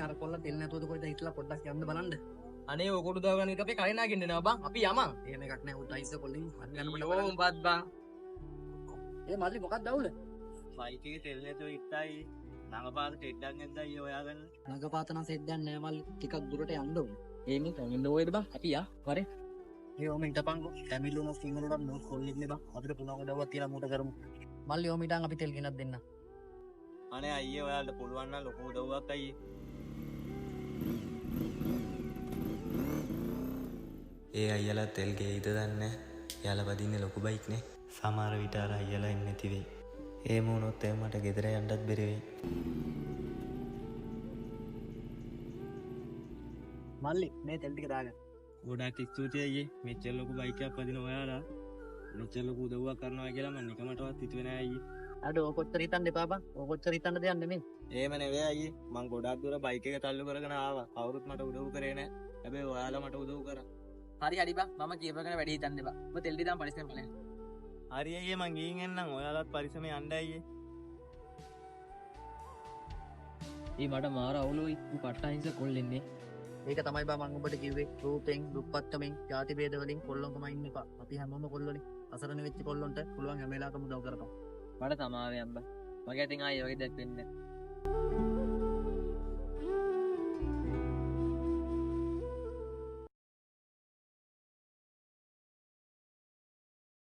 අර කොල්ල තෙල් නැතුවද කොහෙද හිටලා පොඩ්ඩක් යන්න බලන්න. අනේ ඔය කොට දාගන්න එක අපේ කලිනාගෙන් දෙනවා බං. අපි යමන්. එහෙම එකක් නෑ උත් අයිස කොල්ලින් ගන්න බඩ යෝ උඹත් බං. ඒ මල්ලි මොකක්ද අවුල? බයික් එකේ තෙල් නැතුව ඉත්තයි. නගපාත ටෙඩ්ඩක් නැද්දයි හොයාගන්න. නගපාත නම් සෙද්දක් නෑ මල්ලි. ටිකක් දුරට යන්න ඕනේ. ඒමින් කමින් ඕයද බං. අපි යා. වරේ. ඒ ඕම හිටපන්කෝ. ෆැමිලි උනොත් සිංහලුණත් නෝ කොල්ලෙක් නේ බං. අපිට පුළුවන් දවස් තියලා මූට කරමු. මල්ලි ඕම හිටන් අපි තෙල් ගෙනත් දෙන්න. අනේ අයියේ ඔයාලට පුළුවන් නම් ලොකු උදව්වක් අයියේ. ඒ අයියලා තෙල් ගේයිද දන්නේ. යාලා වදින්නේ ලොකු බයික් නේ. සමහර විට අර අයියලා එන්නේ නැති වෙයි. එහෙම වුණොත් මට ගෙදර යන්නත් බැරි වෙයි. මල්ලි මේ තෙල් ටික දාගන්න. ගොඩක් ස්තුතියි අයියේ. මෙච්චර ලොකු බයික් එකක් වදින ඔයාලා. මෙච්චර ලොකු උදව්වක් කරනවා කියලා මම නිකමටවත් හිතුවේ නෑ අයියේ. අඩ ඕක කොච්චර හිතන්න එපා බං. ඕක කොච්චර හිතන්න දෙයක් නෙමෙයි. එහෙම නෙවෙයි අයියේ. මං ගොඩක් දුර බයික් එක තල්ලු කරගෙන ආවා. කවුරුත් මට උදව් කරේ නෑ. හැබැයි ඔයාලා මට උදව් කරා. හරි හරි බං මම කියපගෙන වැඩි හිතන්න එපා. ඔබ තෙල් ටික දාන්න පරිස්සම් බලන්න. හරි අයියේ මං ගිහින් එන්නම්. ඔයාලත් පරිස්සමෙන් යන්න අයියේ. මට මාර අවුලුයි. ඌ පට්ටහිංස කොල්ලෙන්නේ. ඒක තමයි බා මම ඔබට කිව්වේ. රූපෙන්, දුප්පත්කමෙන්, ජාති භේද වලින් කොල්ලොන්කම ඉන්න එපා. අපි හැමෝම කොල්ලෝනේ. අසරණ වෙච්ච කොල්ලොන්ට පුළුවන් හැම වෙලාවකම උදව් කරපන්. මට තමාවේ අම්බා. මගේ අතින් ආයේ වගේ දෙයක් වෙන්නේ නැහැ.